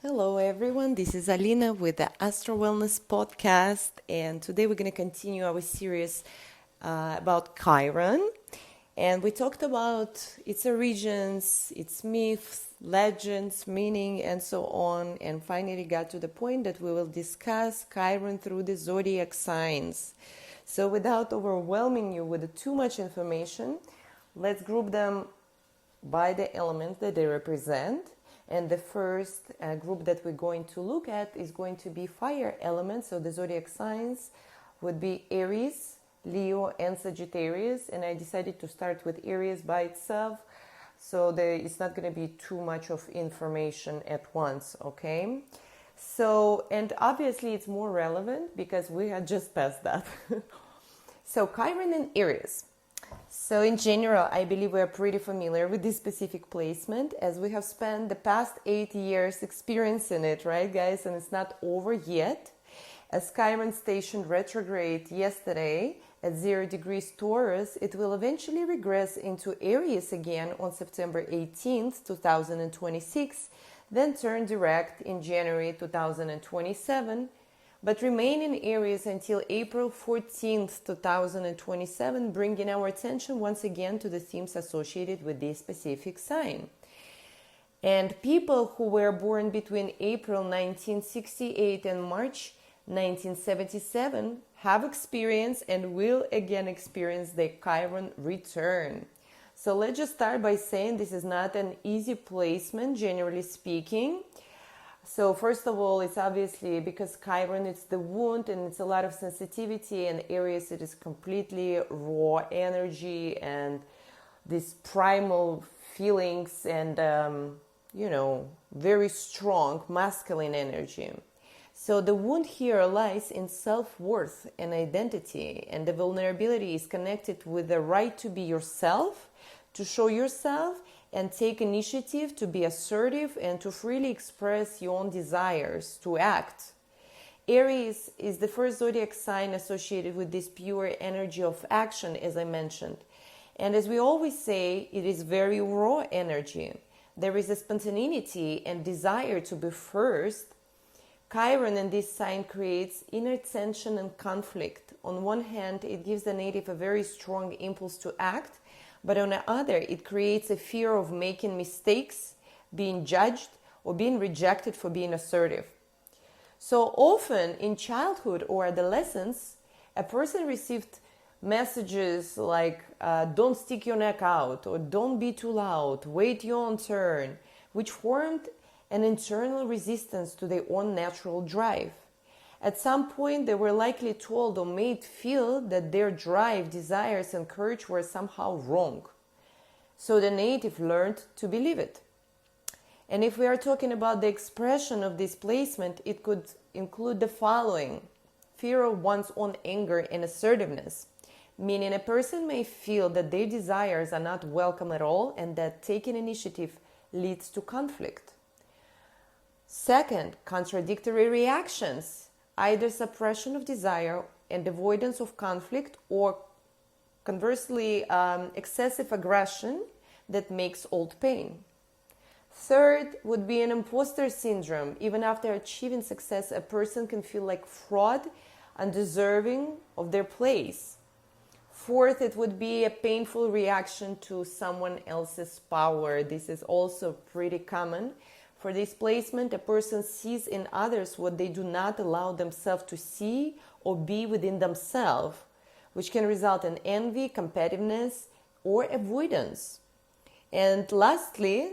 Hello, everyone. This is Alina with the Astro Wellness Podcast, and today we're going to continue our series about Chiron. And we talked about its origins, its myths, legends, meaning, and so on, and finally got to the point that we will discuss Chiron through the zodiac signs. So, without overwhelming you with too much information, let's group them by the elements that they represent. And the first group that we're going to look at is going to be fire elements. So the zodiac signs would be Aries, Leo, and Sagittarius. And I decided to start with Aries by itself. So it's not going to be too much of information at once, okay? So, and obviously it's more relevant because we had just passed that. So Chiron and Aries. So in general, I believe we are pretty familiar with this specific placement as we have spent the past 8 years experiencing it, right, guys? And it's not over yet. As Chiron stationed retrograde yesterday at 0 degrees Taurus, it will eventually regress into Aries again on September 18th, 2026, then turn direct in January 2027, but remain in Aries until April 14th, 2027, bringing our attention once again to the themes associated with this specific sign. And people who were born between April 1968 and March 1977 have experienced and will again experience the Chiron return. So let's just start by saying this is not an easy placement, generally speaking. So first of all, it's obviously because Chiron, it's the wound and it's a lot of sensitivity, and Aries, it is completely raw energy and these primal feelings and, very strong masculine energy. So the wound here lies in self-worth and identity, and the vulnerability is connected with the right to be yourself, to show yourself, and take initiative, to be assertive and to freely express your own desires, to act. Aries is the first zodiac sign associated with this pure energy of action, as I mentioned. And as we always say, it is very raw energy. There is a spontaneity and desire to be first. Chiron in this sign creates inner tension and conflict. On one hand, it gives the native a very strong impulse to act, but on the other, it creates a fear of making mistakes, being judged, or being rejected for being assertive. So often in childhood or adolescence, a person received messages like, don't stick your neck out, or don't be too loud, wait your own turn, which formed an internal resistance to their own natural drive. At some point, they were likely told or made feel that their drive, desires, and courage were somehow wrong. So the native learned to believe it. And if we are talking about the expression of this placement, it could include the following: fear of one's own anger and assertiveness, meaning a person may feel that their desires are not welcome at all and that taking initiative leads to conflict. Second, contradictory reactions, either suppression of desire and avoidance of conflict, or conversely, excessive aggression that makes old pain. Third would be an imposter syndrome. Even after achieving success, a person can feel like fraud, undeserving of their place. Fourth, it would be a painful reaction to someone else's power. This is also pretty common. For this placement, a person sees in others what they do not allow themselves to see or be within themselves, which can result in envy, competitiveness, or avoidance. And lastly,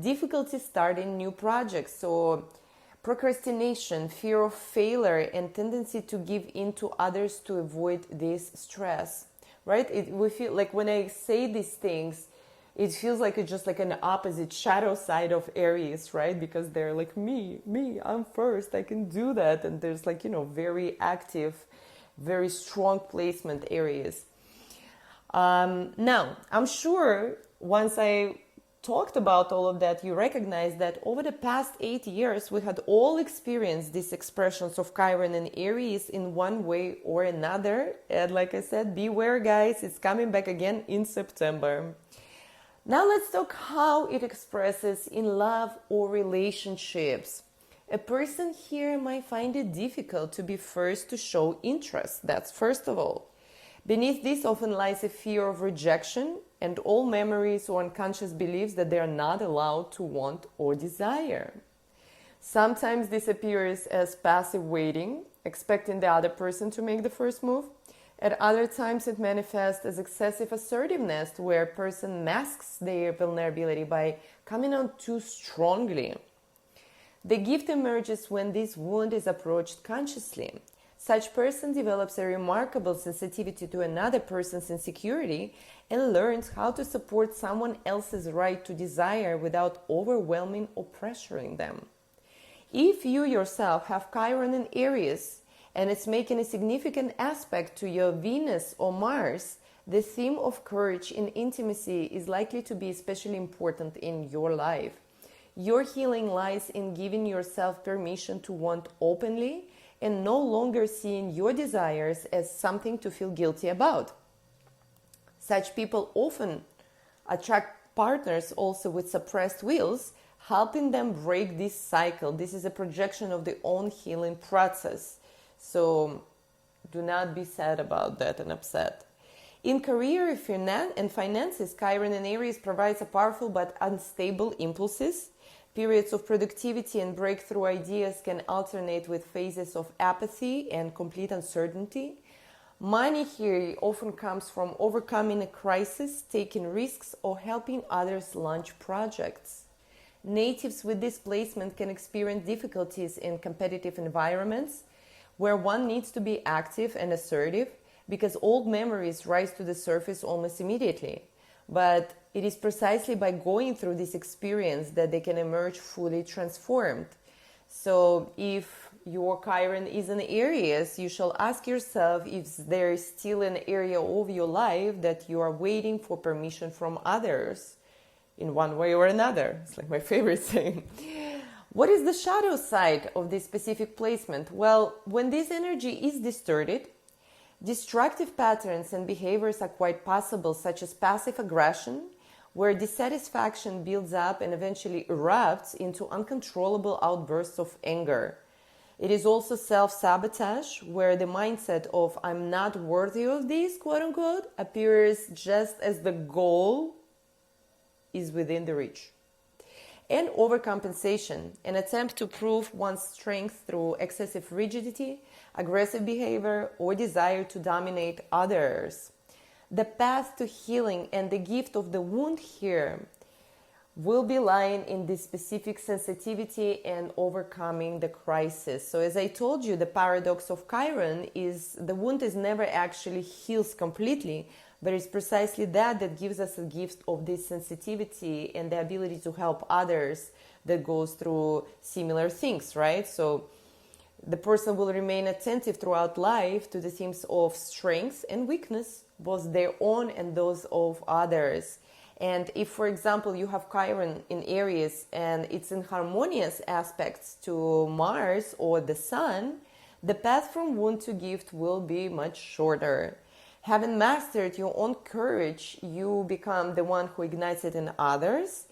difficulty starting new projects. So procrastination, fear of failure, and tendency to give in to others to avoid this stress, right? We feel like when I say these things, it feels like it's just like an opposite shadow side of Aries, right? Because they're like, me, I'm first, I can do that. And there's like, very active, very strong placement Aries. Now, I'm sure once I talked about all of that, you recognize that over the past 8 years, we had all experienced these expressions of Chiron and Aries in one way or another. And like I said, beware, guys, it's coming back again in September. Now let's talk how it expresses in love or relationships. A person here might find it difficult to be first to show interest. That's first of all. Beneath this often lies a fear of rejection and all memories or unconscious beliefs that they are not allowed to want or desire. Sometimes this appears as passive waiting, expecting the other person to make the first move. At other times it manifests as excessive assertiveness, where a person masks their vulnerability by coming on too strongly. The gift emerges when this wound is approached consciously. Such person develops a remarkable sensitivity to another person's insecurity and learns how to support someone else's right to desire without overwhelming or pressuring them. If you yourself have Chiron in Aries and it's making a significant aspect to your Venus or Mars, the theme of courage in intimacy is likely to be especially important in your life. Your healing lies in giving yourself permission to want openly and no longer seeing your desires as something to feel guilty about. Such people often attract partners also with suppressed wills, helping them break this cycle. This is a projection of their own healing process. So do not be sad about that and upset. In career and finances, Chiron in Aries provides a powerful but unstable impulses. Periods of productivity and breakthrough ideas can alternate with phases of apathy and complete uncertainty. Money here often comes from overcoming a crisis, taking risks, or helping others launch projects. Natives with this placement can experience difficulties in competitive environments where one needs to be active and assertive because old memories rise to the surface almost immediately. But it is precisely by going through this experience that they can emerge fully transformed. So if your Chiron is in Aries, you shall ask yourself if there is still an area of your life that you are waiting for permission from others in one way or another. It's like my favorite thing. What is the shadow side of this specific placement? Well, when this energy is distorted, destructive patterns and behaviors are quite possible, such as passive aggression, where dissatisfaction builds up and eventually erupts into uncontrollable outbursts of anger. It is also self-sabotage, where the mindset of "I'm not worthy of this," quote-unquote, appears just as the goal is within the reach. And overcompensation, an attempt to prove one's strength through excessive rigidity, aggressive behavior, or desire to dominate others. The path to healing and the gift of the wound here will be lying in this specific sensitivity and overcoming the crisis. So as I told you, the paradox of Chiron is the wound is never actually heals completely, but it's precisely that gives us a gift of this sensitivity and the ability to help others that goes through similar things, right? So the person will remain attentive throughout life to the themes of strength and weakness, both their own and those of others. And if, for example, you have Chiron in Aries and it's in harmonious aspects to Mars or the Sun, the path from wound to gift will be much shorter. Having mastered your own courage, you become the one who ignites it in others.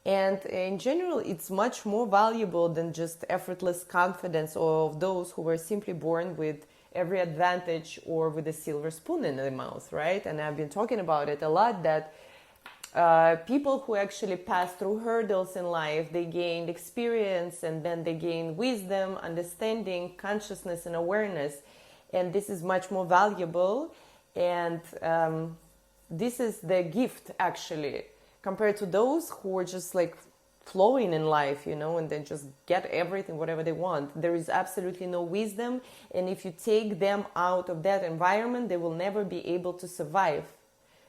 And in general, it's much more valuable than just effortless confidence of those who were simply born with every advantage or with a silver spoon in their mouth, right? And I've been talking about it a lot, that people who actually pass through hurdles in life, they gained experience and then they gain wisdom, understanding, consciousness, and awareness. And this is much more valuable. And this is the gift, actually, compared to those who are just like flowing in life, you know, and then just get everything, whatever they want. There is absolutely no wisdom. And if you take them out of that environment, they will never be able to survive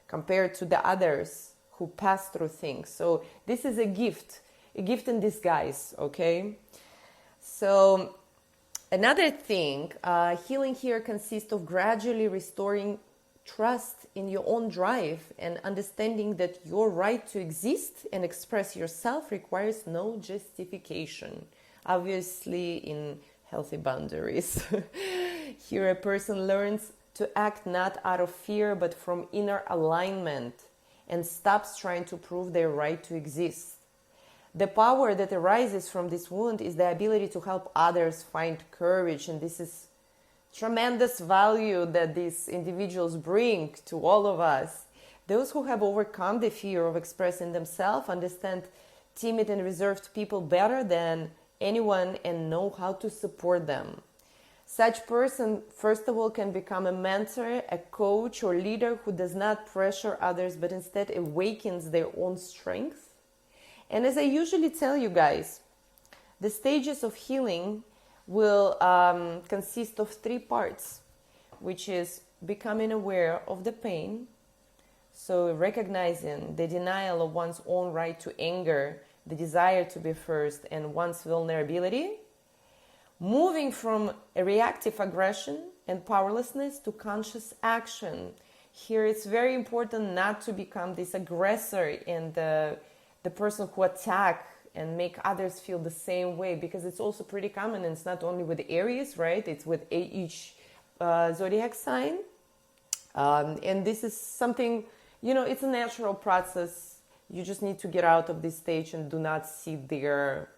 compared to the others who pass through things. So this is a gift in disguise, okay? So another thing, healing here consists of gradually restoring trust in your own drive and understanding that your right to exist and express yourself requires no justification, obviously in healthy boundaries. Here a person learns to act not out of fear but from inner alignment and stops trying to prove their right to exist. The power that arises from this wound is the ability to help others find courage, and this is tremendous value that these individuals bring to all of us. Those who have overcome the fear of expressing themselves understand timid and reserved people better than anyone and know how to support them. Such person, first of all, can become a mentor, a coach, or leader who does not pressure others, but instead awakens their own strength. And as I usually tell you guys, the stages of healing will consist of 3 parts, which is becoming aware of the pain, so recognizing the denial of one's own right to anger, the desire to be first, and one's vulnerability, moving from a reactive aggression and powerlessness to conscious action. Here it's very important not to become this aggressor and the person who attack and make others feel the same way, because it's also pretty common, and it's not only with Aries, right? It's with each zodiac sign. And this is something, it's a natural process. You just need to get out of this stage and do not sit there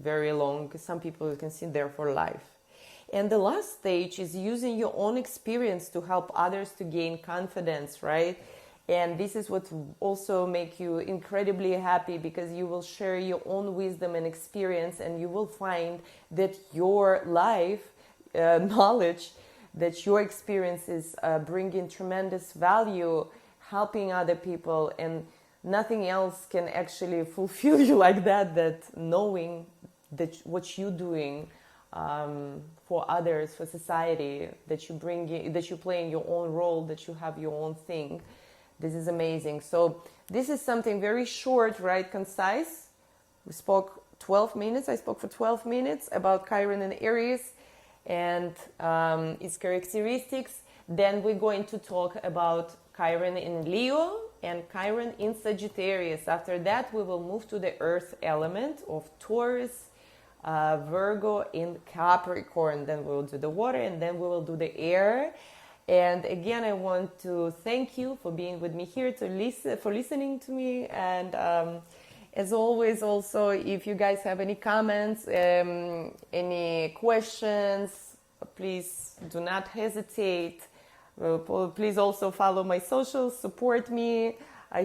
very long. Some people can sit there for life. And the last stage is using your own experience to help others to gain confidence, right? And this is what also make you incredibly happy, because you will share your own wisdom and experience, and you will find that your life knowledge, that your experiences bring in tremendous value, helping other people, and nothing else can actually fulfill you like that knowing that what you're doing for others, for society, that you bring in, that you play in your own role, that you have your own thing. This is amazing. So this is something very short, right? Concise. We spoke 12 minutes. I spoke for 12 minutes about Chiron and Aries and its characteristics. Then we're going to talk about Chiron in Leo and Chiron in Sagittarius. After that, we will move to the earth element of Taurus, Virgo in Capricorn. Then we will do the water, and then we will do the air. And again, I want to thank you for being with me here, for listening to me. And as always, also, if you guys have any comments, any questions, please do not hesitate. Please also follow my socials, support me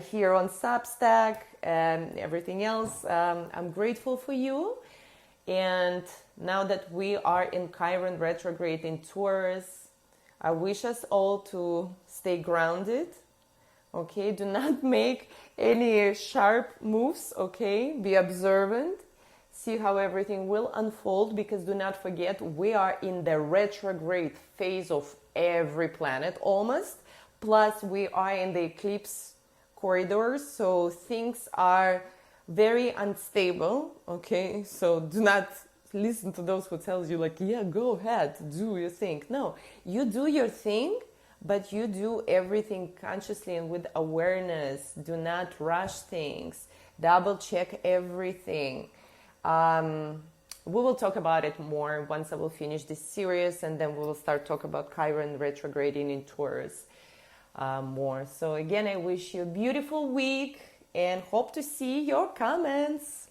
here on Substack and everything else. I'm grateful for you. And now that we are in Chiron retrograde in Taurus, I wish us all to stay grounded, okay? Do not make any sharp moves, okay? Be observant. See how everything will unfold, because do not forget, we are in the retrograde phase of every planet almost. Plus, we are in the eclipse corridors, so things are very unstable, okay? So do not listen to those who tells you like, yeah, go ahead, do your thing. No, you do your thing, but you do everything consciously and with awareness. Do not rush things. Double check everything. We will talk about it more once I will finish this series, and then we will start talk about Chiron retrograding in Taurus more. So again, I wish you a beautiful week and hope to see your comments.